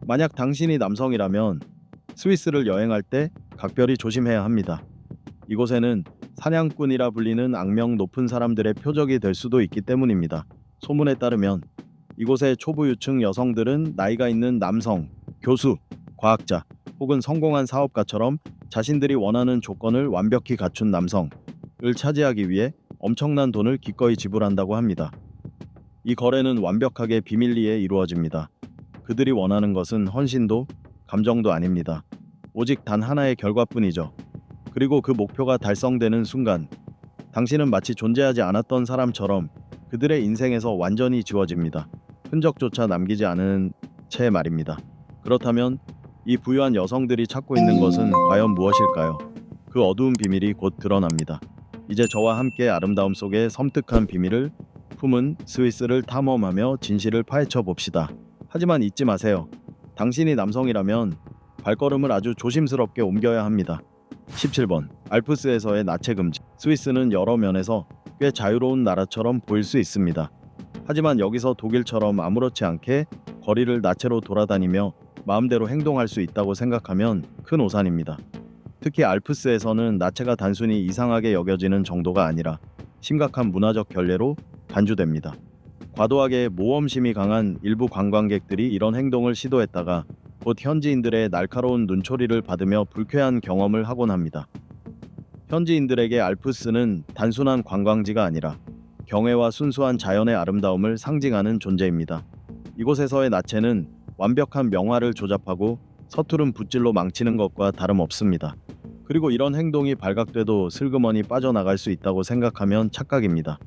만약 당신이 남성이라면 스위스를 여행할 때 각별히 조심해야 합니다. 이곳에는 사냥꾼이라 불리는 악명 높은 사람들의 표적이 될 수도 있기 때문입니다. 소문에 따르면 이곳의 초부유층 여성들은 나이가 있는 남성, 교수, 과학자 혹은 성공한 사업가처럼 자신들이 원하는 조건을 완벽히 갖춘 남성을 차지하기 위해 엄청난 돈을 기꺼이 지불한다고 합니다. 이 거래는 완벽하게 비밀리에 이루어집니다. 그들이 원하는 것은 헌신도, 감정도 아닙니다. 오직 단 하나의 결과뿐이죠. 그리고 그 목표가 달성되는 순간 당신은 마치 존재하지 않았던 사람처럼 그들의 인생에서 완전히 지워집니다. 흔적조차 남기지 않은 채 말입니다. 그렇다면 이 부유한 여성들이 찾고 있는 것은 과연 무엇일까요? 그 어두운 비밀이 곧 드러납니다. 이제 저와 함께 아름다움 속의 섬뜩한 비밀을 품은 스위스를 탐험하며 진실을 파헤쳐 봅시다. 하지만 잊지 마세요. 당신이 남성이라면 발걸음을 아주 조심스럽게 옮겨야 합니다. 17번. 알프스에서의 나체 금지. 스위스는 여러 면에서 꽤 자유로운 나라처럼 보일 수 있습니다. 하지만 여기서 독일처럼 아무렇지 않게 거리를 나체로 돌아다니며 마음대로 행동할 수 있다고 생각하면 큰 오산입니다. 특히 알프스에서는 나체가 단순히 이상하게 여겨지는 정도가 아니라 심각한 문화적 결례로 간주됩니다. 과도하게 모험심이 강한 일부 관광객들이 이런 행동을 시도했다가 곧 현지인들의 날카로운 눈초리를 받으며 불쾌한 경험을 하곤 합니다. 현지인들에게 알프스는 단순한 관광지가 아니라 경애와 순수한 자연의 아름다움을 상징하는 존재입니다. 이곳에서의 나체는 완벽한 명화를 조잡하고 서투른 붓질로 망치는 것과 다름없습니다. 그리고 이런 행동이 발각돼도 슬그머니 빠져나갈 수 있다고 생각하면 착각입니다.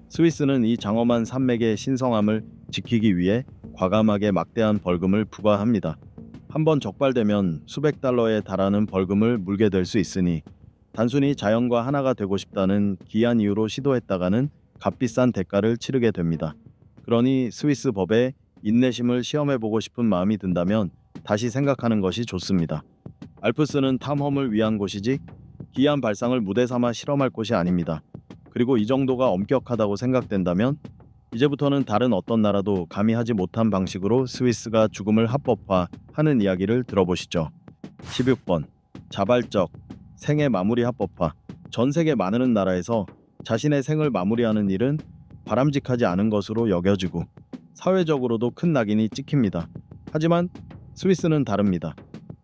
스위스는 이 장엄한 산맥의 신성함을 지키기 위해 과감하게 막대한 벌금을 부과합니다. 한번 적발되면 수백 달러에 달하는 벌금을 물게 될 수 있으니 단순히 자연과 하나가 되고 싶다는 기이한 이유로 시도했다가는 값비싼 대가를 치르게 됩니다. 그러니 스위스 법의 인내심을 시험해보고 싶은 마음이 든다면 다시 생각하는 것이 좋습니다. 알프스는 탐험을 위한 곳이지 기이한 발상을 무대 삼아 실험할 곳이 아닙니다. 그리고 이 정도가 엄격하다고 생각된다면 이제부터는 다른 어떤 나라도 감히 하지 못한 방식으로 스위스가 죽음을 합법화하는 이야기를 들어보시죠. 16번. 자발적 생애 마무리 합법화. 전 세계 많은 나라에서 자신의 생을 마무리하는 일은 바람직하지 않은 것으로 여겨지고 사회적으로도 큰 낙인이 찍힙니다. 하지만 스위스는 다릅니다.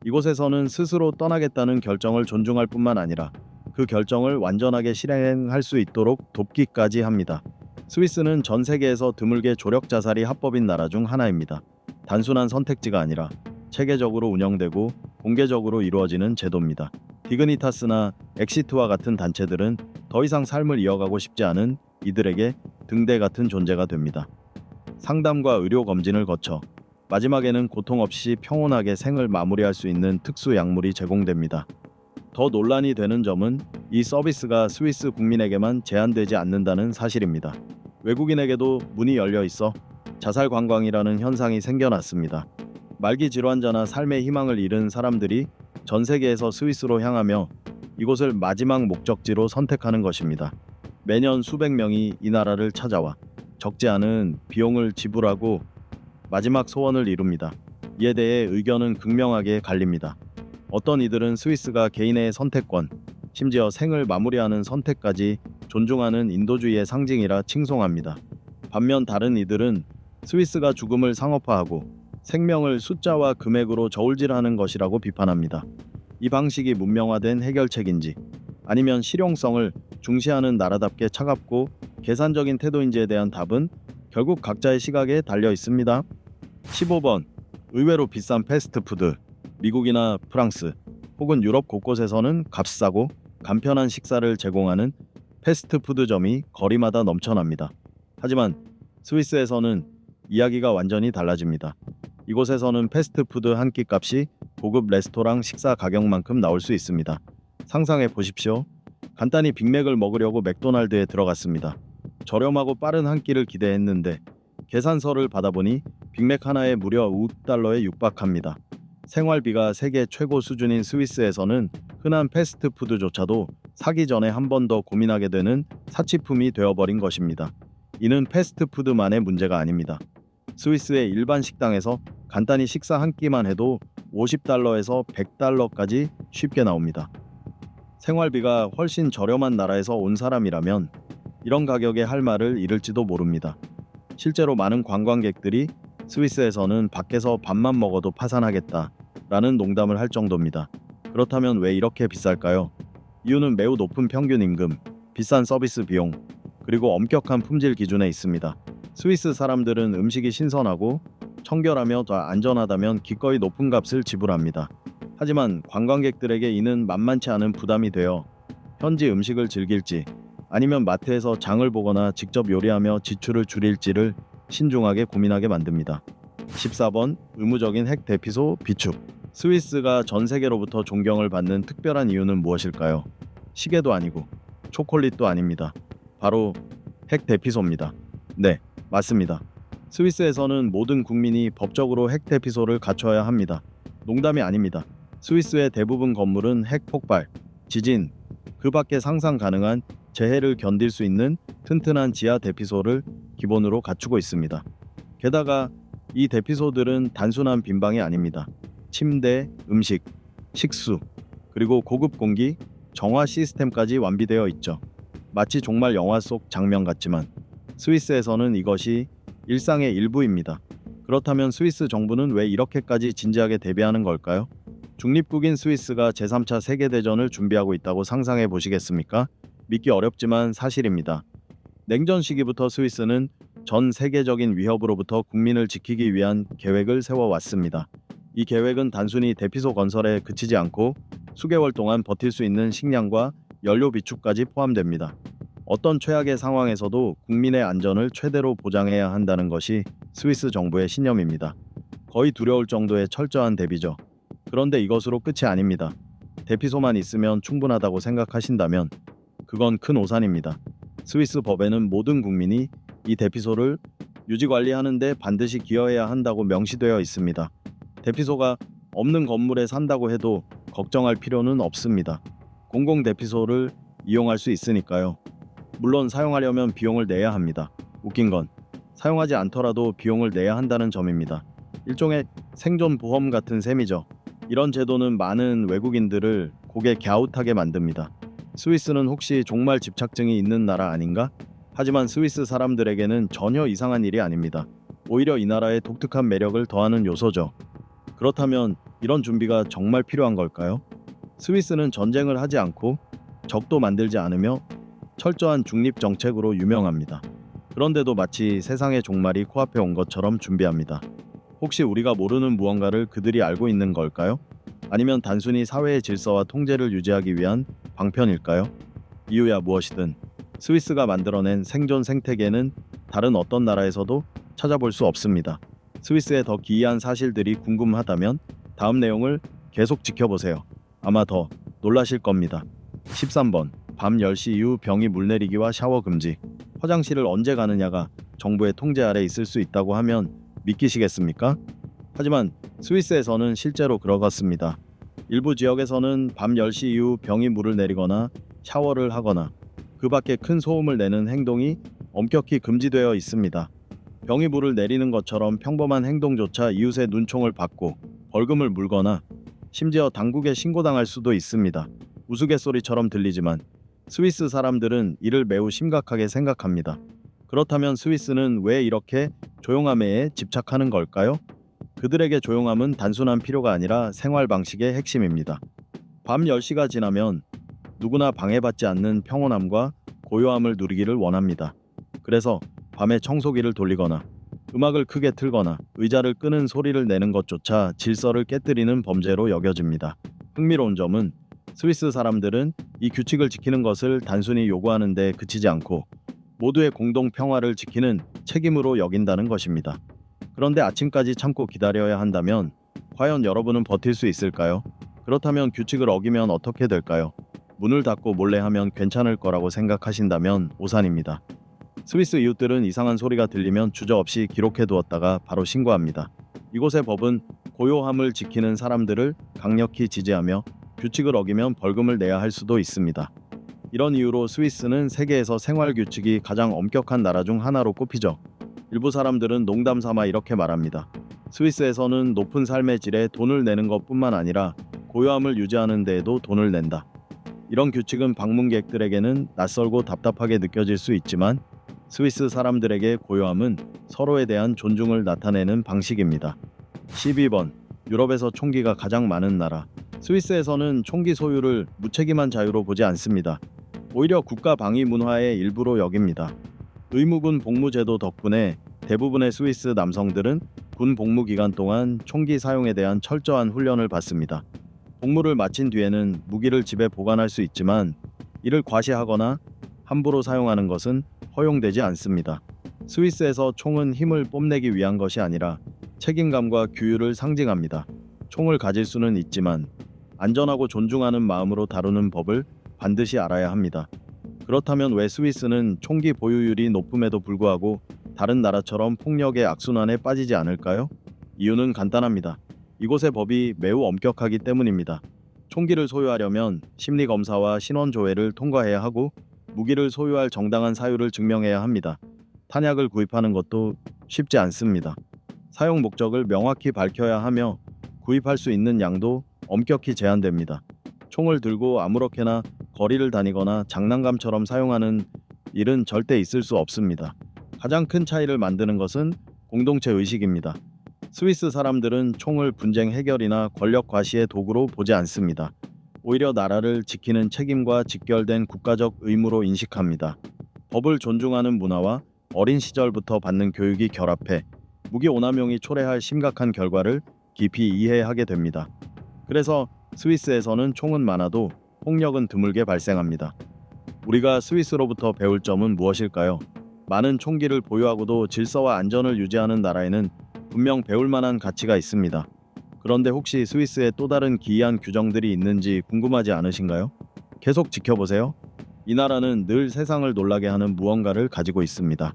이곳에서는 스스로 떠나겠다는 결정을 존중할 뿐만 아니라 그 결정을 완전하게 실행할 수 있도록 돕기까지 합니다. 스위스는 전 세계에서 드물게 조력 자살이 합법인 나라 중 하나입니다. 단순한 선택지가 아니라 체계적으로 운영되고 공개적으로 이루어지는 제도입니다. 디그니타스나 엑시트와 같은 단체들은 더 이상 삶을 이어가고 싶지 않은 이들에게 등대 같은 존재가 됩니다. 상담과 의료 검진을 거쳐 마지막에는 고통 없이 평온하게 생을 마무리할 수 있는 특수 약물이 제공됩니다. 더 논란이 되는 점은 이 서비스가 스위스 국민에게만 제한되지 않는다는 사실입니다. 외국인에게도 문이 열려 있어 자살 관광이라는 현상이 생겨났습니다. 말기 질환자나 삶의 희망을 잃은 사람들이 전 세계에서 스위스로 향하며 이곳을 마지막 목적지로 선택하는 것입니다. 매년 수백 명이 이 나라를 찾아와 적지 않은 비용을 지불하고 마지막 소원을 이룹니다. 이에 대해 의견은 극명하게 갈립니다. 어떤 이들은 스위스가 개인의 선택권, 심지어 생을 마무리하는 선택까지 존중하는 인도주의의 상징이라 칭송합니다. 반면 다른 이들은 스위스가 죽음을 상업화하고 생명을 숫자와 금액으로 저울질하는 것이라고 비판합니다. 이 방식이 문명화된 해결책인지 아니면 실용성을 중시하는 나라답게 차갑고 계산적인 태도인지에 대한 답은 결국 각자의 시각에 달려 있습니다. 15번. 의외로 비싼 패스트푸드. 미국이나 프랑스 혹은 유럽 곳곳에서는 값싸고 간편한 식사를 제공하는 패스트푸드점이 거리마다 넘쳐납니다. 하지만 스위스에서는 이야기가 완전히 달라집니다. 이곳에서는 패스트푸드 한 끼 값이 고급 레스토랑 식사 가격만큼 나올 수 있습니다. 상상해 보십시오. 간단히 빅맥을 먹으려고 맥도날드에 들어갔습니다. 저렴하고 빠른 한 끼를 기대했는데 계산서를 받아보니 빅맥 하나에 무려 5달러에 육박합니다. 생활비가 세계 최고 수준인 스위스에서는 흔한 패스트푸드조차도 사기 전에 한 번 더 고민하게 되는 사치품이 되어버린 것입니다. 이는 패스트푸드만의 문제가 아닙니다. 스위스의 일반 식당에서 간단히 식사 한 끼만 해도 50달러에서 100달러까지 쉽게 나옵니다. 생활비가 훨씬 저렴한 나라에서 온 사람이라면 이런 가격에 할 말을 잃을지도 모릅니다. 실제로 많은 관광객들이 스위스에서는 밖에서 밥만 먹어도 파산하겠다라는 농담을 할 정도입니다. 그렇다면 왜 이렇게 비쌀까요? 이유는 매우 높은 평균 임금, 비싼 서비스 비용, 그리고 엄격한 품질 기준에 있습니다. 스위스 사람들은 음식이 신선하고 청결하며 더 안전하다면 기꺼이 높은 값을 지불합니다. 하지만 관광객들에게 이는 만만치 않은 부담이 되어 현지 음식을 즐길지 아니면 마트에서 장을 보거나 직접 요리하며 지출을 줄일지를 신중하게 고민하게 만듭니다. 14번 의무적인 핵 대피소 비축. 스위스가 전 세계로부터 존경을 받는 특별한 이유는 무엇일까요? 시계도 아니고 초콜릿도 아닙니다. 바로 핵 대피소입니다. 네, 맞습니다. 스위스에서는 모든 국민이 법적으로 핵 대피소를 갖춰야 합니다. 농담이 아닙니다. 스위스의 대부분 건물은 핵 폭발, 지진, 그 밖에 상상 가능한 재해를 견딜 수 있는 튼튼한 지하 대피소를 기본으로 갖추고 있습니다. 게다가 이 대피소들은 단순한 빈방이 아닙니다. 침대, 음식, 식수, 그리고 고급 공기, 정화 시스템까지 완비되어 있죠. 마치 정말 영화 속 장면 같지만 스위스에서는 이것이 일상의 일부입니다. 그렇다면 스위스 정부는 왜 이렇게까지 진지하게 대비하는 걸까요? 중립국인 스위스가 제3차 세계대전을 준비하고 있다고 상상해 보시겠습니까? 믿기 어렵지만 사실입니다. 냉전 시기부터 스위스는 전 세계적인 위협으로부터 국민을 지키기 위한 계획을 세워왔습니다. 이 계획은 단순히 대피소 건설에 그치지 않고 수개월 동안 버틸 수 있는 식량과 연료 비축까지 포함됩니다. 어떤 최악의 상황에서도 국민의 안전을 최대로 보장해야 한다는 것이 스위스 정부의 신념입니다. 거의 두려울 정도의 철저한 대비죠. 그런데 이것으로 끝이 아닙니다. 대피소만 있으면 충분하다고 생각하신다면 그건 큰 오산입니다. 스위스 법에는 모든 국민이 이 대피소를 유지관리하는 데 반드시 기여해야 한다고 명시되어 있습니다. 대피소가 없는 건물에 산다고 해도 걱정할 필요는 없습니다. 공공 대피소를 이용할 수 있으니까요. 물론 사용하려면 비용을 내야 합니다. 웃긴 건 사용하지 않더라도 비용을 내야 한다는 점입니다. 일종의 생존 보험 같은 셈이죠. 이런 제도는 많은 외국인들을 고개 갸웃하게 만듭니다. 스위스는 혹시 종말 집착증이 있는 나라 아닌가? 하지만 스위스 사람들에게는 전혀 이상한 일이 아닙니다. 오히려 이 나라의 독특한 매력을 더하는 요소죠. 그렇다면 이런 준비가 정말 필요한 걸까요? 스위스는 전쟁을 하지 않고 적도 만들지 않으며 철저한 중립 정책으로 유명합니다. 그런데도 마치 세상의 종말이 코앞에 온 것처럼 준비합니다. 혹시 우리가 모르는 무언가를 그들이 알고 있는 걸까요? 아니면 단순히 사회의 질서와 통제를 유지하기 위한 방편일까요? 이유야 무엇이든 스위스가 만들어낸 생존 생태계는 다른 어떤 나라에서도 찾아볼 수 없습니다. 스위스의 더 기이한 사실들이 궁금하다면 다음 내용을 계속 지켜보세요. 아마 더 놀라실 겁니다. 13번 밤 10시 이후 병이 물 내리기와 샤워 금지. 화장실을 언제 가느냐가 정부의 통제 아래 있을 수 있다고 하면 믿기시겠습니까? 하지만 스위스에서는 실제로 그렇습니다. 일부 지역에서는 밤 10시 이후 병이 물을 내리거나 샤워를 하거나 그 밖에 큰 소음을 내는 행동이 엄격히 금지되어 있습니다. 병이 물을 내리는 것처럼 평범한 행동조차 이웃의 눈총을 받고 벌금을 물거나 심지어 당국에 신고당할 수도 있습니다. 우스갯소리처럼 들리지만 스위스 사람들은 이를 매우 심각하게 생각합니다. 그렇다면 스위스는 왜 이렇게 조용함에 집착하는 걸까요? 그들에게 조용함은 단순한 필요가 아니라 생활 방식의 핵심입니다. 밤 10시가 지나면 누구나 방해받지 않는 평온함과 고요함을 누리기를 원합니다. 그래서 밤에 청소기를 돌리거나 음악을 크게 틀거나 의자를 끄는 소리를 내는 것조차 질서를 깨뜨리는 범죄로 여겨집니다. 흥미로운 점은 스위스 사람들은 이 규칙을 지키는 것을 단순히 요구하는 데 그치지 않고 모두의 공동 평화를 지키는 책임으로 여긴다는 것입니다. 그런데 아침까지 참고 기다려야 한다면 과연 여러분은 버틸 수 있을까요? 그렇다면 규칙을 어기면 어떻게 될까요? 문을 닫고 몰래 하면 괜찮을 거라고 생각하신다면 오산입니다. 스위스 이웃들은 이상한 소리가 들리면 주저없이 기록해 두었다가 바로 신고합니다. 이곳의 법은 고요함을 지키는 사람들을 강력히 지지하며 규칙을 어기면 벌금을 내야 할 수도 있습니다. 이런 이유로 스위스는 세계에서 생활 규칙이 가장 엄격한 나라 중 하나로 꼽히죠. 일부 사람들은 농담 삼아 이렇게 말합니다. 스위스에서는 높은 삶의 질에 돈을 내는 것뿐만 아니라 고요함을 유지하는 데에도 돈을 낸다. 이런 규칙은 방문객들에게는 낯설고 답답하게 느껴질 수 있지만 스위스 사람들에게 고요함은 서로에 대한 존중을 나타내는 방식입니다. 12번. 유럽에서 총기가 가장 많은 나라. 스위스에서는 총기 소유를 무책임한 자유로 보지 않습니다. 오히려 국가 방위 문화의 일부로 여깁니다. 의무군 복무 제도 덕분에 대부분의 스위스 남성들은 군 복무 기간 동안 총기 사용에 대한 철저한 훈련을 받습니다. 복무를 마친 뒤에는 무기를 집에 보관할 수 있지만 이를 과시하거나 함부로 사용하는 것은 허용되지 않습니다. 스위스에서 총은 힘을 뽐내기 위한 것이 아니라 책임감과 규율을 상징합니다. 총을 가질 수는 있지만 안전하고 존중하는 마음으로 다루는 법을 반드시 알아야 합니다. 그렇다면 왜 스위스는 총기 보유율이 높음에도 불구하고 다른 나라처럼 폭력의 악순환에 빠지지 않을까요? 이유는 간단합니다. 이곳의 법이 매우 엄격하기 때문입니다. 총기를 소유하려면 심리 검사와 신원 조회를 통과해야 하고 무기를 소유할 정당한 사유를 증명해야 합니다. 탄약을 구입하는 것도 쉽지 않습니다. 사용 목적을 명확히 밝혀야 하며 구입할 수 있는 양도 엄격히 제한됩니다. 총을 들고 아무렇게나 거리를 다니거나 장난감처럼 사용하는 일은 절대 있을 수 없습니다. 가장 큰 차이를 만드는 것은 공동체 의식입니다. 스위스 사람들은 총을 분쟁 해결이나 권력 과시의 도구로 보지 않습니다. 오히려 나라를 지키는 책임과 직결된 국가적 의무로 인식합니다. 법을 존중하는 문화와 어린 시절부터 받는 교육이 결합해 무기 오남용이 초래할 심각한 결과를 깊이 이해하게 됩니다. 그래서 스위스에서는 총은 많아도 폭력은 드물게 발생합니다. 우리가 스위스로부터 배울 점은 무엇일까요? 많은 총기를 보유하고도 질서와 안전을 유지하는 나라에는 분명 배울 만한 가치가 있습니다. 그런데 혹시 스위스에 또 다른 기이한 규정들이 있는지 궁금하지 않으신가요? 계속 지켜보세요. 이 나라는 늘 세상을 놀라게 하는 무언가를 가지고 있습니다.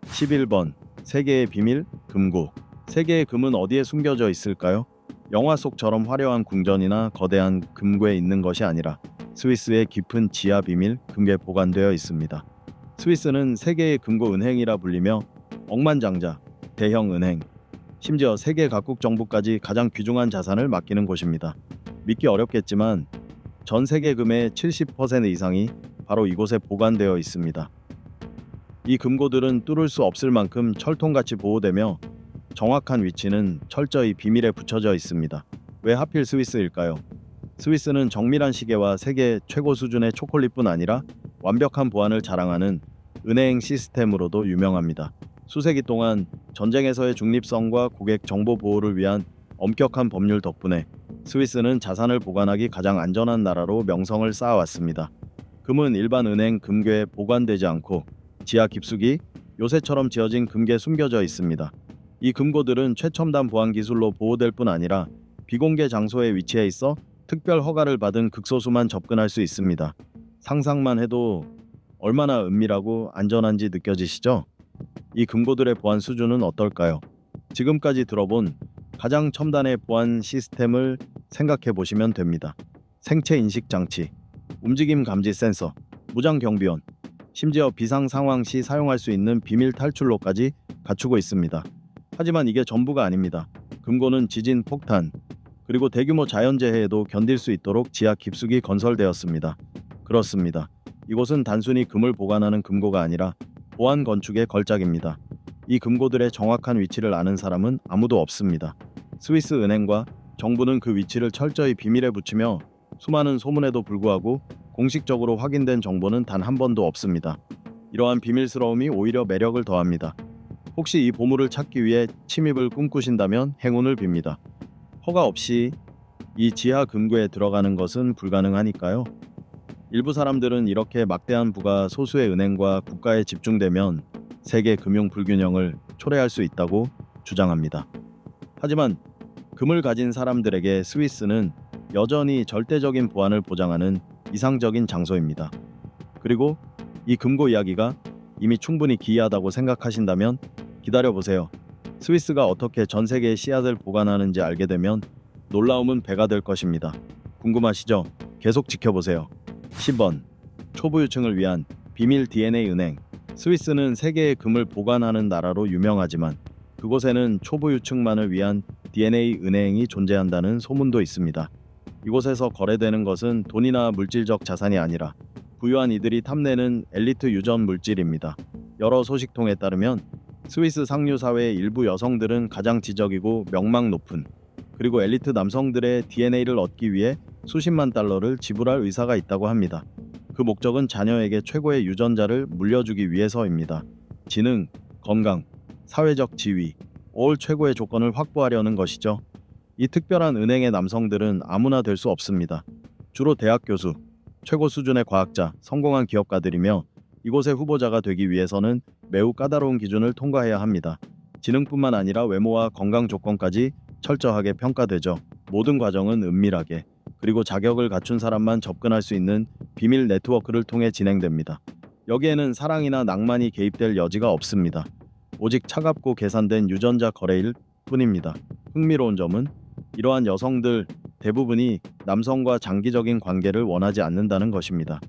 11번. 세계의 비밀, 금고. 세계의 금은 어디에 숨겨져 있을까요? 영화 속처럼 화려한 궁전이나 거대한 금괴에 있는 것이 아니라 스위스의 깊은 지하 비밀 금괴에 보관되어 있습니다. 스위스는 세계의 금고 은행이라 불리며 억만장자, 대형 은행, 심지어 세계 각국 정부까지 가장 귀중한 자산을 맡기는 곳입니다. 믿기 어렵겠지만 전 세계 금의 70% 이상이 바로 이곳에 보관되어 있습니다. 이 금고들은 뚫을 수 없을 만큼 철통같이 보호되며 정확한 위치는 철저히 비밀에 붙여져 있습니다. 왜 하필 스위스일까요? 스위스는 정밀한 시계와 세계 최고 수준의 초콜릿뿐 아니라 완벽한 보안을 자랑하는 은행 시스템으로도 유명합니다. 수세기 동안 전쟁에서의 중립성과 고객 정보 보호를 위한 엄격한 법률 덕분에 스위스는 자산을 보관하기 가장 안전한 나라로 명성을 쌓아왔습니다. 금은 일반 은행 금괴에 보관되지 않고 지하 깊숙이 요새처럼 지어진 금괴에 숨겨져 있습니다. 이 금고들은 최첨단 보안 기술로 보호될 뿐 아니라 비공개 장소에 위치해 있어 특별 허가를 받은 극소수만 접근할 수 있습니다. 상상만 해도 얼마나 은밀하고 안전한지 느껴지시죠? 이 금고들의 보안 수준은 어떨까요? 지금까지 들어본 가장 첨단의 보안 시스템을 생각해 보시면 됩니다. 생체 인식 장치, 움직임 감지 센서, 무장 경비원, 심지어 비상 상황 시 사용할 수 있는 비밀 탈출로까지 갖추고 있습니다. 하지만 이게 전부가 아닙니다. 금고는 지진, 폭탄, 그리고 대규모 자연재해에도 견딜 수 있도록 지하 깊숙이 건설되었습니다. 그렇습니다. 이곳은 단순히 금을 보관하는 금고가 아니라 보안 건축의 걸작입니다. 이 금고들의 정확한 위치를 아는 사람은 아무도 없습니다. 스위스 은행과 정부는 그 위치를 철저히 비밀에 붙이며 수많은 소문에도 불구하고 공식적으로 확인된 정보는 단 한 번도 없습니다. 이러한 비밀스러움이 오히려 매력을 더합니다. 혹시 이 보물을 찾기 위해 침입을 꿈꾸신다면 행운을 빕니다. 허가 없이 이 지하 금고에 들어가는 것은 불가능하니까요. 일부 사람들은 이렇게 막대한 부가 소수의 은행과 국가에 집중되면 세계 금융 불균형을 초래할 수 있다고 주장합니다. 하지만 금을 가진 사람들에게 스위스는 여전히 절대적인 보안을 보장하는 이상적인 장소입니다. 그리고 이 금고 이야기가 이미 충분히 기이하다고 생각하신다면 기다려보세요. 스위스가 어떻게 전 세계의 씨앗을 보관하는지 알게 되면 놀라움은 배가 될 것입니다. 궁금하시죠? 계속 지켜보세요. 10번. 초부유층을 위한 비밀 DNA 은행. 스위스는 세계의 금을 보관하는 나라로 유명하지만 그곳에는 초보 유층만을 위한 DNA 은행이 존재한다는 소문도 있습니다. 이곳에서 거래되는 것은 돈이나 물질적 자산이 아니라 부유한 이들이 탐내는 엘리트 유전 물질입니다. 여러 소식통에 따르면 스위스 상류 사회의 일부 여성들은 가장 지적이고 명망 높은 그리고 엘리트 남성들의 DNA를 얻기 위해 수십만 달러를 지불할 의사가 있다고 합니다. 그 목적은 자녀에게 최고의 유전자를 물려주기 위해서입니다. 지능, 건강, 사회적 지위, 올 최고의 조건을 확보하려는 것이죠. 이 특별한 은행의 남성들은 아무나 될 수 없습니다. 주로 대학 교수, 최고 수준의 과학자, 성공한 기업가들이며 이곳의 후보자가 되기 위해서는 매우 까다로운 기준을 통과해야 합니다. 지능뿐만 아니라 외모와 건강 조건까지 철저하게 평가되죠. 모든 과정은 은밀하게 그리고 자격을 갖춘 사람만 접근할 수 있는 비밀 네트워크를 통해 진행됩니다. 여기에는 사랑이나 낭만이 개입될 여지가 없습니다. 오직 차갑고 계산된 유전자 거래일 뿐입니다. 흥미로운 점은 이러한 여성들 대부분이 남성과 장기적인 관계를 원하지 않는다는 것입니다.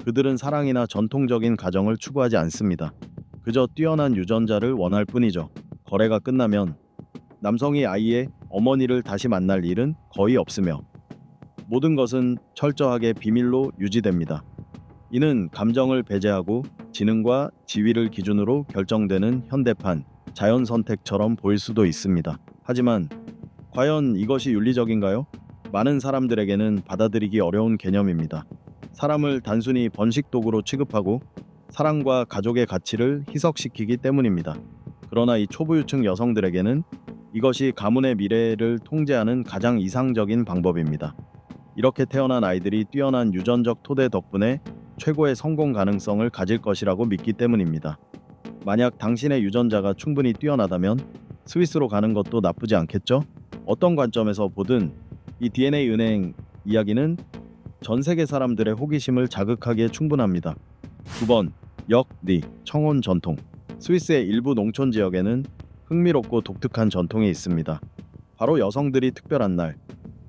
그들은 사랑이나 전통적인 가정을 추구하지 않습니다. 그저 뛰어난 유전자를 원할 뿐이죠. 거래가 끝나면 남성이 아이의 어머니를 다시 만날 일은 거의 없으며 모든 것은 철저하게 비밀로 유지됩니다. 이는 감정을 배제하고 지능과 지위를 기준으로 결정되는 현대판 자연 선택처럼 보일 수도 있습니다. 하지만 과연 이것이 윤리적인가요? 많은 사람들에게는 받아들이기 어려운 개념입니다. 사람을 단순히 번식 도구로 취급하고 사랑과 가족의 가치를 희석시키기 때문입니다. 그러나 이 초부유층 여성들에게는 이것이 가문의 미래를 통제하는 가장 이상적인 방법입니다. 이렇게 태어난 아이들이 뛰어난 유전적 토대 덕분에 최고의 성공 가능성을 가질 것이라고 믿기 때문입니다. 만약 당신의 유전자가 충분히 뛰어나다면 스위스로 가는 것도 나쁘지 않겠죠? 어떤 관점에서 보든 이 DNA 은행 이야기는 전 세계 사람들의 호기심을 자극하기에 충분합니다. 9번 역리 청혼 전통. 스위스의 일부 농촌 지역에는 흥미롭고 독특한 전통이 있습니다. 바로 여성들이 특별한 날,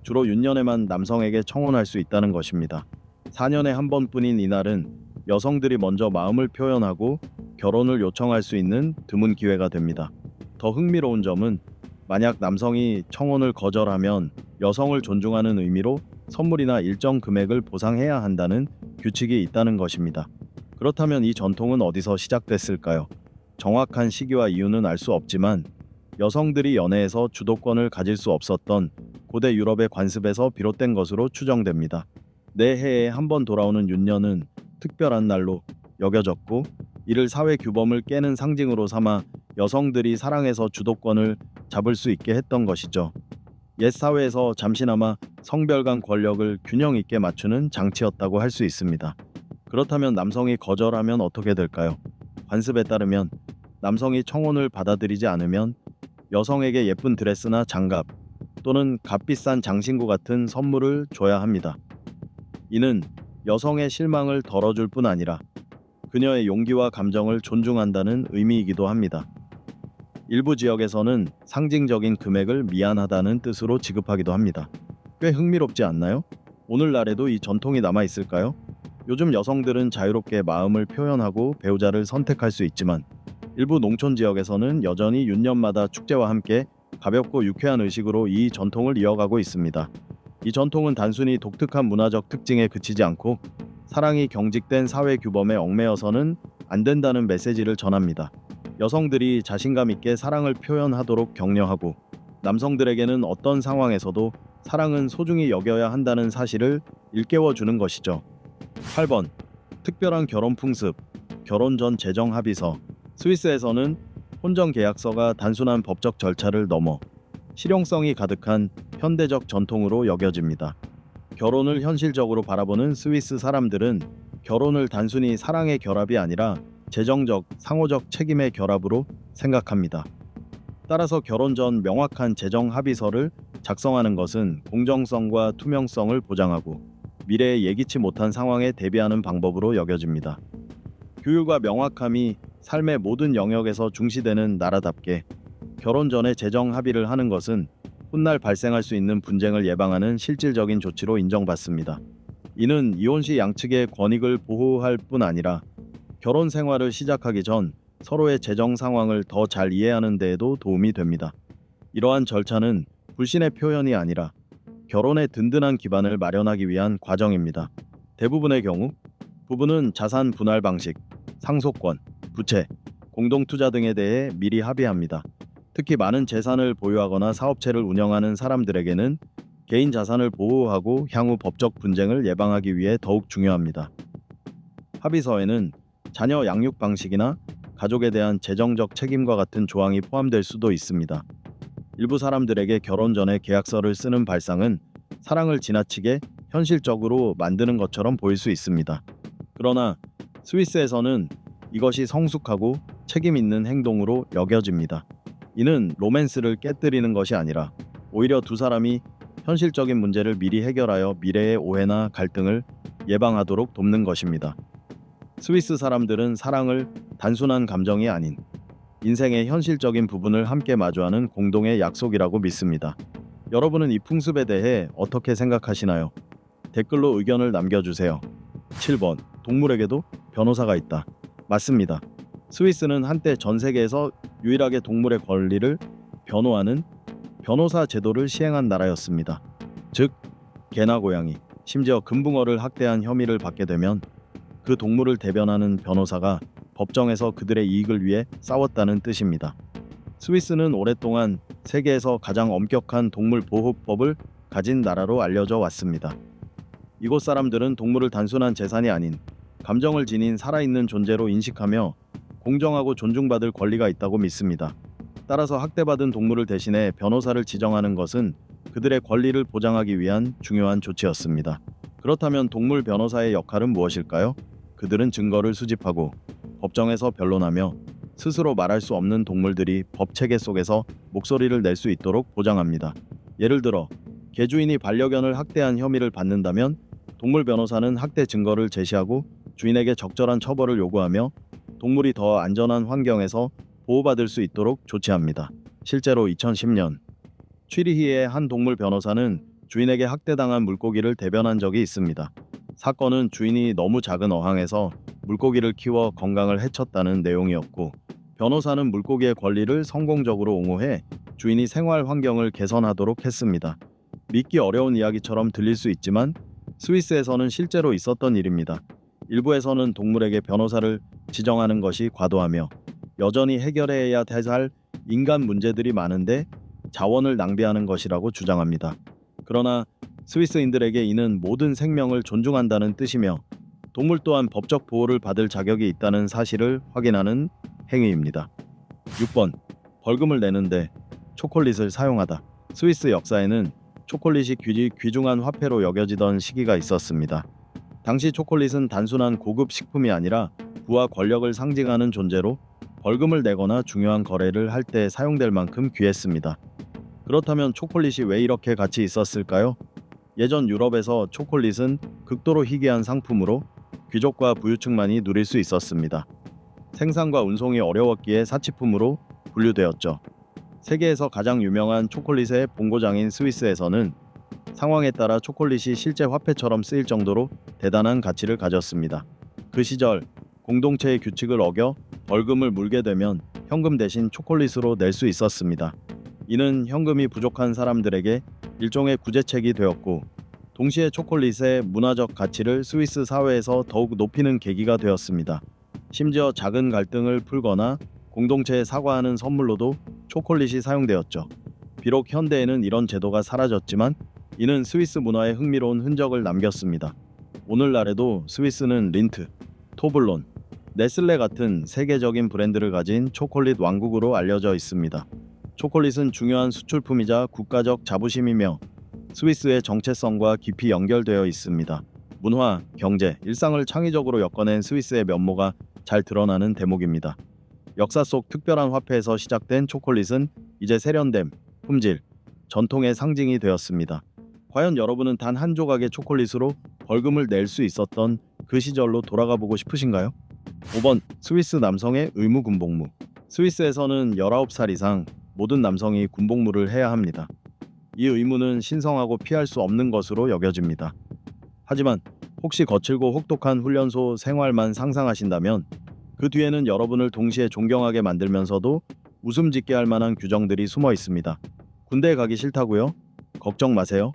주로 윤년에만 남성에게 청혼할 수 있다는 것입니다. 4년에 한 번뿐인 이날은 여성들이 먼저 마음을 표현하고 결혼을 요청할 수 있는 드문 기회가 됩니다. 더 흥미로운 점은 만약 남성이 청혼을 거절하면 여성을 존중하는 의미로 선물이나 일정 금액을 보상해야 한다는 규칙이 있다는 것입니다. 그렇다면 이 전통은 어디서 시작됐을까요? 정확한 시기와 이유는 알 수 없지만 여성들이 연애에서 주도권을 가질 수 없었던 고대 유럽의 관습에서 비롯된 것으로 추정됩니다. 매해에 한 번 돌아오는 윤년은 특별한 날로 여겨졌고 이를 사회 규범을 깨는 상징으로 삼아 여성들이 사랑에서 주도권을 잡을 수 있게 했던 것이죠. 옛 사회에서 잠시나마 성별 간 권력을 균형 있게 맞추는 장치였다고 할 수 있습니다. 그렇다면 남성이 거절하면 어떻게 될까요? 관습에 따르면 남성이 청혼을 받아들이지 않으면 여성에게 예쁜 드레스나 장갑 또는 값비싼 장신구 같은 선물을 줘야 합니다. 이는 여성의 실망을 덜어줄 뿐 아니라 그녀의 용기와 감정을 존중한다는 의미이기도 합니다. 일부 지역에서는 상징적인 금액을 미안하다는 뜻으로 지급하기도 합니다. 꽤 흥미롭지 않나요? 오늘날에도 이 전통이 남아 있을까요? 요즘 여성들은 자유롭게 마음을 표현하고 배우자를 선택할 수 있지만 일부 농촌 지역에서는 여전히 윤년마다 축제와 함께 가볍고 유쾌한 의식으로 이 전통을 이어가고 있습니다. 이 전통은 단순히 독특한 문화적 특징에 그치지 않고 사랑이 경직된 사회 규범에 얽매여서는 안 된다는 메시지를 전합니다. 여성들이 자신감 있게 사랑을 표현하도록 격려하고 남성들에게는 어떤 상황에서도 사랑은 소중히 여겨야 한다는 사실을 일깨워 주는 것이죠. 8번 특별한 결혼 풍습, 결혼 전 재정 합의서. 스위스에서는 혼전 계약서가 단순한 법적 절차를 넘어 실용성이 가득한 현대적 전통으로 여겨집니다. 결혼을 현실적으로 바라보는 스위스 사람들은 결혼을 단순히 사랑의 결합이 아니라 재정적, 상호적 책임의 결합으로 생각합니다. 따라서 결혼 전 명확한 재정 합의서를 작성하는 것은 공정성과 투명성을 보장하고 미래에 예기치 못한 상황에 대비하는 방법으로 여겨집니다. 규율과 명확함이 삶의 모든 영역에서 중시되는 나라답게 결혼 전에 재정 합의를 하는 것은 훗날 발생할 수 있는 분쟁을 예방하는 실질적인 조치로 인정받습니다. 이는 이혼 시 양측의 권익을 보호할 뿐 아니라 결혼 생활을 시작하기 전 서로의 재정 상황을 더 잘 이해하는 데에도 도움이 됩니다. 이러한 절차는 불신의 표현이 아니라 결혼의 든든한 기반을 마련하기 위한 과정입니다. 대부분의 경우 부부는 자산 분할 방식, 상속권, 부채, 공동투자 등에 대해 미리 합의합니다. 특히 많은 재산을 보유하거나 사업체를 운영하는 사람들에게는 개인 자산을 보호하고 향후 법적 분쟁을 예방하기 위해 더욱 중요합니다. 합의서에는 자녀 양육 방식이나 가족에 대한 재정적 책임과 같은 조항이 포함될 수도 있습니다. 일부 사람들에게 결혼 전에 계약서를 쓰는 발상은 사랑을 지나치게 현실적으로 만드는 것처럼 보일 수 있습니다. 그러나 스위스에서는 이것이 성숙하고 책임 있는 행동으로 여겨집니다. 이는 로맨스를 깨뜨리는 것이 아니라 오히려 두 사람이 현실적인 문제를 미리 해결하여 미래의 오해나 갈등을 예방하도록 돕는 것입니다. 스위스 사람들은 사랑을 단순한 감정이 아닌 인생의 현실적인 부분을 함께 마주하는 공동의 약속이라고 믿습니다. 여러분은 이 풍습에 대해 어떻게 생각하시나요? 댓글로 의견을 남겨주세요. 7번. 동물에게도 변호사가 있다. 맞습니다. 스위스는 한때 전 세계에서 유일하게 동물의 권리를 변호하는 변호사 제도를 시행한 나라였습니다. 즉, 개나 고양이, 심지어 금붕어를 학대한 혐의를 받게 되면 그 동물을 대변하는 변호사가 법정에서 그들의 이익을 위해 싸웠다는 뜻입니다. 스위스는 오랫동안 세계에서 가장 엄격한 동물 보호법을 가진 나라로 알려져 왔습니다. 이곳 사람들은 동물을 단순한 재산이 아닌 감정을 지닌 살아있는 존재로 인식하며 공정하고 존중받을 권리가 있다고 믿습니다. 따라서 학대받은 동물을 대신해 변호사를 지정하는 것은 그들의 권리를 보장하기 위한 중요한 조치였습니다. 그렇다면 동물 변호사의 역할은 무엇일까요? 그들은 증거를 수집하고 법정에서 변론하며 스스로 말할 수 없는 동물들이 법 체계 속에서 목소리를 낼 수 있도록 보장합니다. 예를 들어 개주인이 반려견을 학대한 혐의를 받는다면 동물 변호사는 학대 증거를 제시하고 주인에게 적절한 처벌을 요구하며 동물이 더 안전한 환경에서 보호받을 수 있도록 조치합니다. 실제로 2010년 취리히의 한 동물 변호사는 주인에게 학대당한 물고기를 대변한 적이 있습니다. 사건은 주인이 너무 작은 어항에서 물고기를 키워 건강을 해쳤다는 내용이었고, 변호사는 물고기의 권리를 성공적으로 옹호해 주인이 생활 환경을 개선하도록 했습니다. 믿기 어려운 이야기처럼 들릴 수 있지만 스위스에서는 실제로 있었던 일입니다. 일부에서는 동물에게 변호사를 지정하는 것이 과도하며 여전히 해결해야 할 인간 문제들이 많은데 자원을 낭비하는 것이라고 주장합니다. 그러나 스위스인들에게 이는 모든 생명을 존중한다는 뜻이며 동물 또한 법적 보호를 받을 자격이 있다는 사실을 확인하는 행위입니다. 6번. 벌금을 내는데 초콜릿을 사용하다. 스위스 역사에는 초콜릿이 귀중한 화폐로 여겨지던 시기가 있었습니다. 당시 초콜릿은 단순한 고급 식품이 아니라 부와 권력을 상징하는 존재로 벌금을 내거나 중요한 거래를 할 때 사용될 만큼 귀했습니다. 그렇다면 초콜릿이 왜 이렇게 가치 있었을까요? 예전 유럽에서 초콜릿은 극도로 희귀한 상품으로 귀족과 부유층만이 누릴 수 있었습니다. 생산과 운송이 어려웠기에 사치품으로 분류되었죠. 세계에서 가장 유명한 초콜릿의 본고장인 스위스에서는 상황에 따라 초콜릿이 실제 화폐처럼 쓰일 정도로 대단한 가치를 가졌습니다. 그 시절 공동체의 규칙을 어겨 벌금을 물게 되면 현금 대신 초콜릿으로 낼 수 있었습니다. 이는 현금이 부족한 사람들에게 일종의 구제책이 되었고, 동시에 초콜릿의 문화적 가치를 스위스 사회에서 더욱 높이는 계기가 되었습니다. 심지어 작은 갈등을 풀거나 공동체에 사과하는 선물로도 초콜릿이 사용되었죠. 비록 현대에는 이런 제도가 사라졌지만 이는 스위스 문화에 흥미로운 흔적을 남겼습니다. 오늘날에도 스위스는 린트, 토블론, 네슬레 같은 세계적인 브랜드를 가진 초콜릿 왕국으로 알려져 있습니다. 초콜릿은 중요한 수출품이자 국가적 자부심이며 스위스의 정체성과 깊이 연결되어 있습니다. 문화, 경제, 일상을 창의적으로 엮어낸 스위스의 면모가 잘 드러나는 대목입니다. 역사 속 특별한 화폐에서 시작된 초콜릿은 이제 세련됨, 품질, 전통의 상징이 되었습니다. 과연 여러분은 단 한 조각의 초콜릿으로 벌금을 낼 수 있었던 그 시절로 돌아가 보고 싶으신가요? 5번. 스위스 남성의 의무 군복무. 스위스에서는 19살 이상 모든 남성이 군복무를 해야 합니다. 이 의무는 신성하고 피할 수 없는 것으로 여겨집니다. 하지만 혹시 거칠고 혹독한 훈련소 생활만 상상하신다면 그 뒤에는 여러분을 동시에 존경하게 만들면서도 웃음 짓게 할 만한 규정들이 숨어 있습니다. 군대에 가기 싫다고요? 걱정 마세요.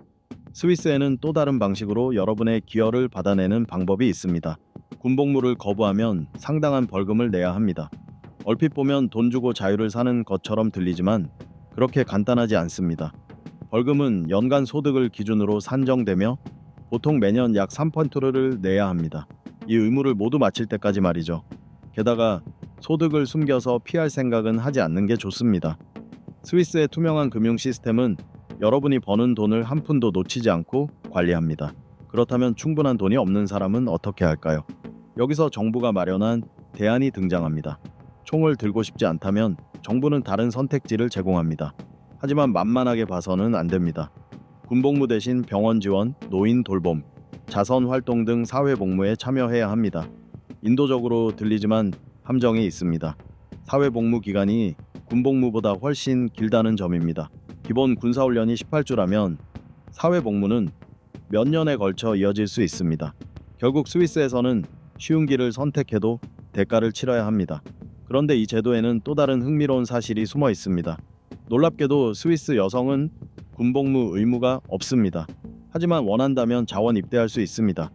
스위스에는 또 다른 방식으로 여러분의 기여를 받아내는 방법이 있습니다. 군복무를 거부하면 상당한 벌금을 내야 합니다. 얼핏 보면 돈 주고 자유를 사는 것처럼 들리지만 그렇게 간단하지 않습니다. 벌금은 연간 소득을 기준으로 산정되며 보통 매년 약 3%를 내야 합니다. 이 의무를 모두 마칠 때까지 말이죠. 게다가 소득을 숨겨서 피할 생각은 하지 않는 게 좋습니다. 스위스의 투명한 금융 시스템은 여러분이 버는 돈을 한 푼도 놓치지 않고 관리합니다. 그렇다면 충분한 돈이 없는 사람은 어떻게 할까요? 여기서 정부가 마련한 대안이 등장합니다. 총을 들고 싶지 않다면 정부는 다른 선택지를 제공합니다. 하지만 만만하게 봐서는 안 됩니다. 군복무 대신 병원 지원, 노인 돌봄, 자선 활동 등 사회 복무에 참여해야 합니다. 인도적으로 들리지만 함정이 있습니다. 사회 복무 기간이 군복무보다 훨씬 길다는 점입니다. 기본 군사훈련이 18주라면 사회 복무는 몇 년에 걸쳐 이어질 수 있습니다. 결국 스위스에서는 쉬운 길을 선택해도 대가를 치러야 합니다. 그런데 이 제도에는 또 다른 흥미로운 사실이 숨어 있습니다. 놀랍게도 스위스 여성은 군복무 의무가 없습니다. 하지만 원한다면 자원 입대할 수 있습니다.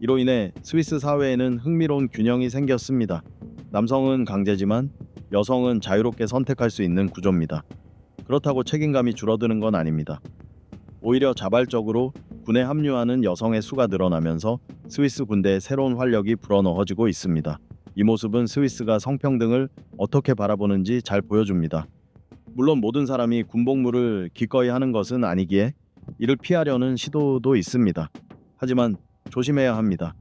이로 인해 스위스 사회에는 흥미로운 균형이 생겼습니다. 남성은 강제지만 여성은 자유롭게 선택할 수 있는 구조입니다. 그렇다고 책임감이 줄어드는 건 아닙니다. 오히려 자발적으로 군에 합류하는 여성의 수가 늘어나면서 스위스 군대의 새로운 활력이 불어넣어지고 있습니다. 이 모습은 스위스가 성평등을 어떻게 바라보는지 잘 보여줍니다. 물론 모든 사람이 군복무를 기꺼이 하는 것은 아니기에 이를 피하려는 시도도 있습니다. 하지만 조심해야 합니다.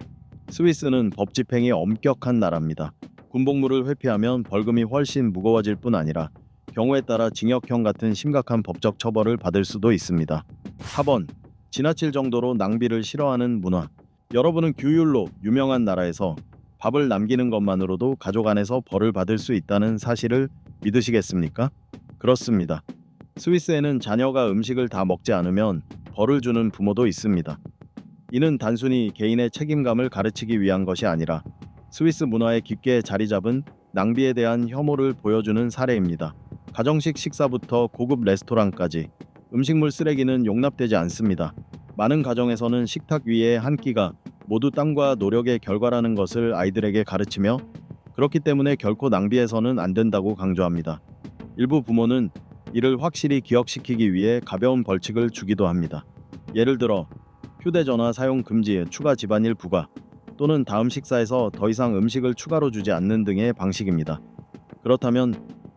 스위스는 법 집행이 엄격한 나라입니다. 군복무를 회피하면 벌금이 훨씬 무거워질 뿐 아니라 경우에 따라 징역형 같은 심각한 법적 처벌을 받을 수도 있습니다. 4번. 지나칠 정도로 낭비를 싫어하는 문화. 여러분은 규율로 유명한 나라에서 밥을 남기는 것만으로도 가족 안에서 벌을 받을 수 있다는 사실을 믿으시겠습니까? 그렇습니다. 스위스에는 자녀가 음식을 다 먹지 않으면 벌을 주는 부모도 있습니다. 이는 단순히 개인의 책임감을 가르치기 위한 것이 아니라 스위스 문화에 깊게 자리 잡은 낭비에 대한 혐오를 보여주는 사례입니다. 가정식 식사부터 고급 레스토랑까지 음식물 쓰레기는 용납되지 않습니다. 많은 가정에서는 식탁 위의 한 끼가 모두 땀과 노력의 결과라는 것을 아이들에게 가르치며 그렇기 때문에 결코 낭비해서는 안 된다고 강조합니다. 일부 부모는 이를 확실히 기억시키기 위해 가벼운 벌칙을 주기도 합니다. 예를 들어 휴대전화 사용 금지, 추가 집안일 부과 또는 다음 식사에서 더 이상 음식을 추가로 주지 않는 등의 방식입니다. 그렇다면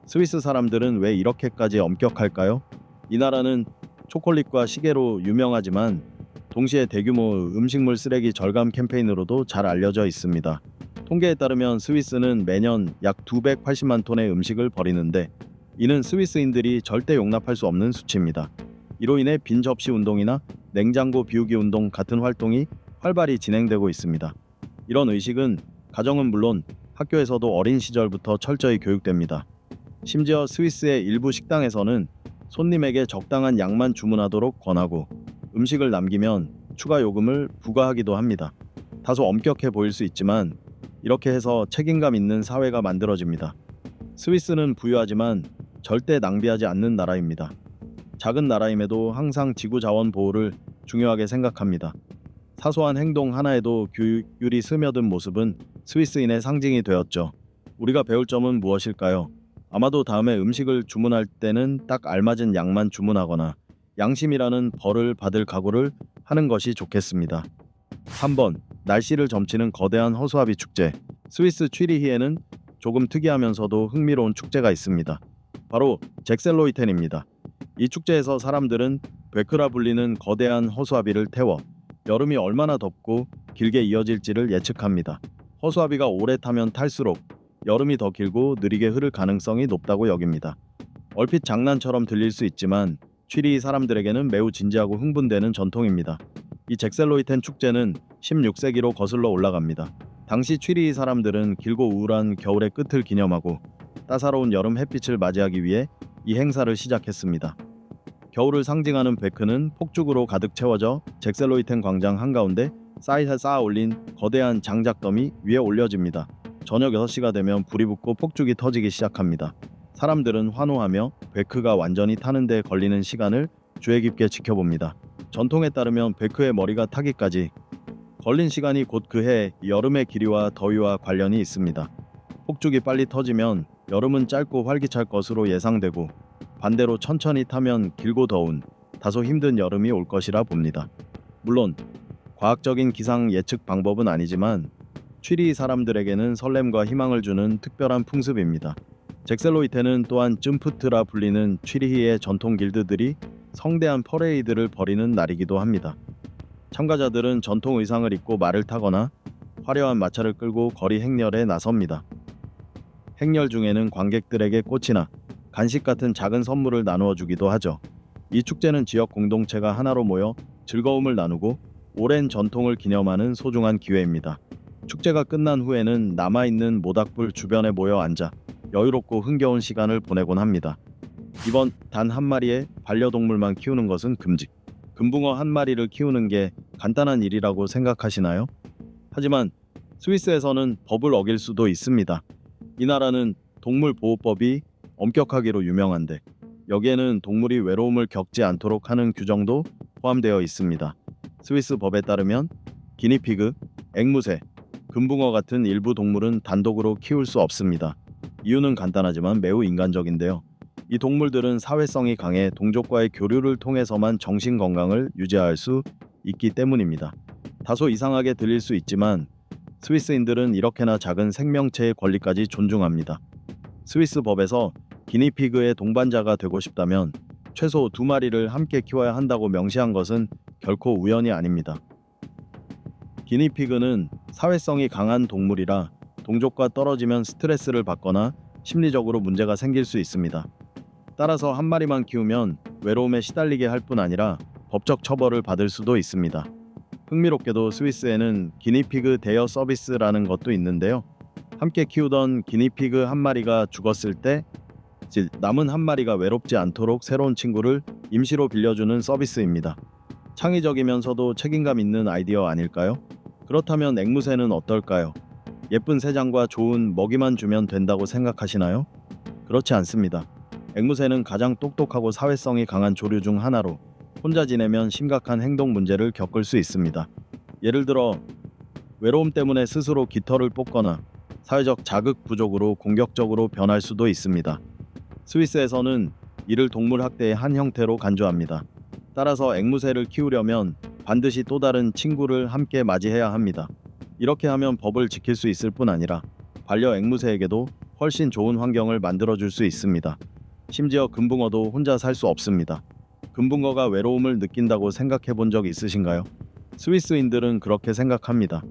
스위스 사람들은 왜 이렇게까지 엄격할까요? 이 나라는 초콜릿과 시계로 유명하지만 동시에 대규모 음식물 쓰레기 절감 캠페인으로도 잘 알려져 있습니다. 통계에 따르면 스위스는 매년 약 280만 톤의 음식을 버리는데 이는 스위스인들이 절대 용납할 수 없는 수치입니다. 이로 인해 빈 접시 운동이나 냉장고 비우기 운동 같은 활동이 활발히 진행되고 있습니다. 이런 의식은 가정은 물론 학교에서도 어린 시절부터 철저히 교육됩니다. 심지어 스위스의 일부 식당에서는 손님에게 적당한 양만 주문하도록 권하고 음식을 남기면 추가 요금을 부과하기도 합니다. 다소 엄격해 보일 수 있지만 이렇게 해서 책임감 있는 사회가 만들어집니다. 스위스는 부유하지만 절대 낭비하지 않는 나라입니다. 작은 나라임에도 항상 지구 자원 보호를 중요하게 생각합니다. 사소한 행동 하나에도 규율이 스며든 모습은 스위스인의 상징이 되었죠. 우리가 배울 점은 무엇일까요? 아마도 다음에 음식을 주문할 때는 딱 알맞은 양만 주문하거나 양심이라는 벌을 받을 각오를 하는 것이 좋겠습니다. 3번. 날씨를 점치는 거대한 허수아비 축제. 스위스 취리히에는 조금 특이하면서도 흥미로운 축제가 있습니다. 바로 잭셀로이텐입니다. 이 축제에서 사람들은 베크라 불리는 거대한 허수아비를 태워 여름이 얼마나 덥고 길게 이어질지를 예측합니다. 허수아비가 오래 타면 탈수록 여름이 더 길고 느리게 흐를 가능성이 높다고 여깁니다. 얼핏 장난처럼 들릴 수 있지만 취리 사람들에게는 매우 진지하고 흥분되는 전통입니다. 이 잭셀로이텐 축제는 16세기로 거슬러 올라갑니다. 당시 취리 사람들은 길고 우울한 겨울의 끝을 기념하고 따사로운 여름 햇빛을 맞이하기 위해 이 행사를 시작했습니다. 겨울을 상징하는 베크는 폭죽으로 가득 채워져 잭셀로이텐 광장 한가운데 쌓아 올린 거대한 장작더미 위에 올려집니다. 저녁 6시가 되면 불이 붙고 폭죽이 터지기 시작합니다. 사람들은 환호하며 베크가 완전히 타는 데 걸리는 시간을 주의 깊게 지켜봅니다. 전통에 따르면 베크의 머리가 타기까지 걸린 시간이 곧 그해 여름의 길이와 더위와 관련이 있습니다. 폭죽이 빨리 터지면 여름은 짧고 활기찰 것으로 예상되고, 반대로 천천히 타면 길고 더운 다소 힘든 여름이 올 것이라 봅니다. 물론 과학적인 기상 예측 방법은 아니지만 취리 사람들에게는 설렘과 희망을 주는 특별한 풍습입니다. 잭셀로이테는 또한 쯤푸트라 불리는 취리히의 전통 길드들이 성대한 퍼레이드를 벌이는 날이기도 합니다. 참가자들은 전통 의상을 입고 말을 타거나 화려한 마차를 끌고 거리 행렬에 나섭니다. 행렬 중에는 관객들에게 꽃이나 간식 같은 작은 선물을 나누어 주기도 하죠. 이 축제는 지역 공동체가 하나로 모여 즐거움을 나누고 오랜 전통을 기념하는 소중한 기회입니다. 축제가 끝난 후에는 남아있는 모닥불 주변에 모여 앉아 여유롭고 흥겨운 시간을 보내곤 합니다. 이번 단 한 마리의 반려동물만 키우는 것은 금지. 금붕어 한 마리를 키우는 게 간단한 일이라고 생각하시나요? 하지만 스위스에서는 법을 어길 수도 있습니다. 이 나라는 동물보호법이 엄격하기로 유명한데, 여기에는 동물이 외로움을 겪지 않도록 하는 규정도 포함되어 있습니다. 스위스 법에 따르면 기니피그, 앵무새, 금붕어 같은 일부 동물은 단독으로 키울 수 없습니다. 이유는 간단하지만 매우 인간적인데요. 이 동물들은 사회성이 강해 동족과의 교류를 통해서만 정신 건강을 유지할 수 있기 때문입니다. 다소 이상하게 들릴 수 있지만 스위스인들은 이렇게나 작은 생명체의 권리까지 존중합니다. 스위스 법에서 기니피그의 동반자가 되고 싶다면 최소 2마리를 함께 키워야 한다고 명시한 것은 결코 우연이 아닙니다. 기니피그는 사회성이 강한 동물이라 동족과 떨어지면 스트레스를 받거나 심리적으로 문제가 생길 수 있습니다. 따라서 한 마리만 키우면 외로움에 시달리게 할 뿐 아니라 법적 처벌을 받을 수도 있습니다. 흥미롭게도 스위스에는 기니피그 대여 서비스라는 것도 있는데요. 함께 키우던 기니피그 한 마리가 죽었을 때 남은 한 마리가 외롭지 않도록 새로운 친구를 임시로 빌려주는 서비스입니다. 창의적이면서도 책임감 있는 아이디어 아닐까요? 그렇다면 앵무새는 어떨까요? 예쁜 새장과 좋은 먹이만 주면 된다고 생각하시나요? 그렇지 않습니다. 앵무새는 가장 똑똑하고 사회성이 강한 조류 중 하나로 혼자 지내면 심각한 행동 문제를 겪을 수 있습니다. 예를 들어 외로움 때문에 스스로 깃털을 뽑거나 사회적 자극 부족으로 공격적으로 변할 수도 있습니다. 스위스에서는 이를 동물 학대의 한 형태로 간주합니다. 따라서 앵무새를 키우려면 반드시 또 다른 친구를 함께 맞이해야 합니다. 이렇게 하면 법을 지킬 수 있을 뿐 아니라 반려 앵무새에게도 훨씬 좋은 환경을 만들어줄 수 있습니다. 심지어 금붕어도 혼자 살 수 없습니다. 금붕어가 외로움을 느낀다고 생각해 본 적 있으신가요? 스위스인들은 그렇게 생각합니다.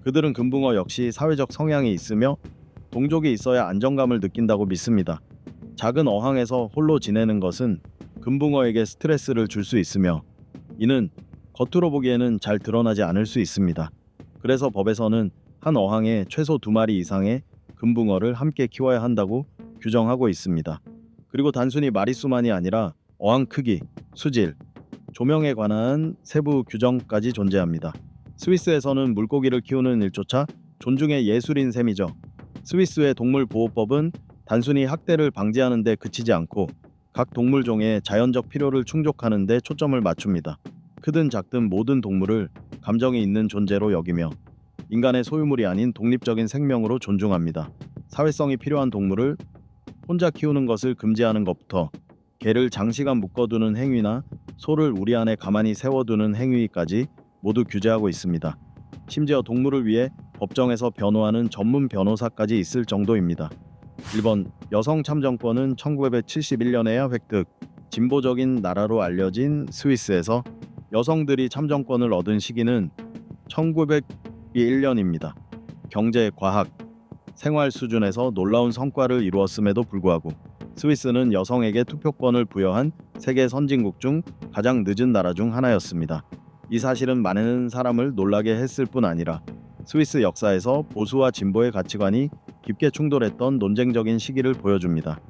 그들은 금붕어 역시 사회적 성향이 있으며 동족이 있어야 안정감을 느낀다고 믿습니다. 작은 어항에서 홀로 지내는 것은 금붕어에게 스트레스를 줄 수 있으며 이는 겉으로 보기에는 잘 드러나지 않을 수 있습니다. 그래서 법에서는 한 어항에 최소 2마리 이상의 금붕어를 함께 키워야 한다고 규정하고 있습니다. 그리고 단순히 마리수만이 아니라 어항 크기, 수질, 조명에 관한 세부 규정까지 존재합니다. 스위스에서는 물고기를 키우는 일조차 존중의 예술인 셈이죠. 스위스의 동물보호법은 단순히 학대를 방지하는 데 그치지 않고 각 동물종의 자연적 필요를 충족하는 데 초점을 맞춥니다. 크든 작든 모든 동물을 감정이 있는 존재로 여기며 인간의 소유물이 아닌 독립적인 생명으로 존중합니다. 사회성이 필요한 동물을 혼자 키우는 것을 금지하는 것부터 개를 장시간 묶어두는 행위나 소를 우리 안에 가만히 세워두는 행위까지 모두 규제하고 있습니다. 심지어 동물을 위해 법정에서 변호하는 전문 변호사까지 있을 정도입니다. 1번 여성 참정권은 1971년에야 획득. 진보적인 나라로 알려진 스위스에서 여성들이 참정권을 얻은 시기는 1901년입니다. 경제, 과학, 생활 수준에서 놀라운 성과를 이루었음에도 불구하고 스위스는 여성에게 투표권을 부여한 세계 선진국 중 가장 늦은 나라 중 하나였습니다. 이 사실은 많은 사람을 놀라게 했을 뿐 아니라 스위스 역사에서 보수와 진보의 가치관이 깊게 충돌했던 논쟁적인 시기를 보여줍니다.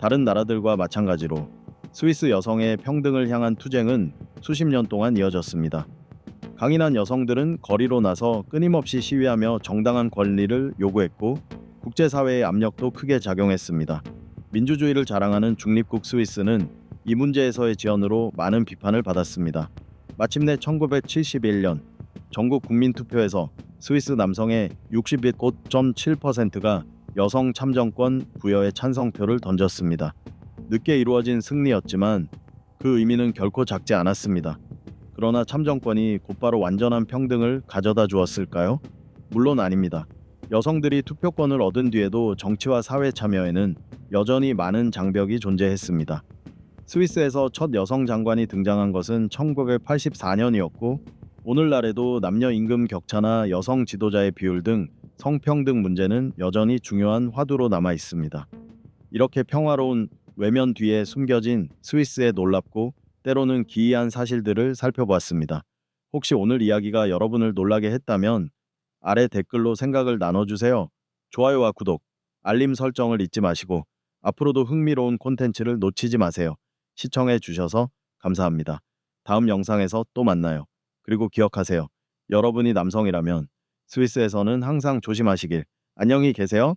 다른 나라들과 마찬가지로 스위스 여성의 평등을 향한 투쟁은 수십 년 동안 이어졌습니다. 강인한 여성들은 거리로 나서 끊임없이 시위하며 정당한 권리를 요구했고 국제사회의 압력도 크게 작용했습니다. 민주주의를 자랑하는 중립국 스위스는 이 문제에서의 지원으로 많은 비판을 받았습니다. 마침내 1971년 전국 국민투표에서 스위스 남성의 61.7%가 여성 참정권 부여에 찬성표를 던졌습니다. 늦게 이루어진 승리였지만 그 의미는 결코 작지 않았습니다. 그러나 참정권이 곧바로 완전한 평등을 가져다 주었을까요? 물론 아닙니다. 여성들이 투표권을 얻은 뒤에도 정치와 사회 참여에는 여전히 많은 장벽이 존재했습니다. 스위스에서 첫 여성 장관이 등장한 것은 1984년이었고 오늘날에도 남녀 임금 격차나 여성 지도자의 비율 등 성평등 문제는 여전히 중요한 화두로 남아 있습니다. 이렇게 평화로운 외면 뒤에 숨겨진 스위스의 놀랍고 때로는 기이한 사실들을 살펴보았습니다. 혹시 오늘 이야기가 여러분을 놀라게 했다면 아래 댓글로 생각을 나눠주세요. 좋아요와 구독, 알림 설정을 잊지 마시고 앞으로도 흥미로운 콘텐츠를 놓치지 마세요. 시청해 주셔서 감사합니다. 다음 영상에서 또 만나요. 그리고 기억하세요. 여러분이 남성이라면 스위스에서는 항상 조심하시길. 안녕히 계세요.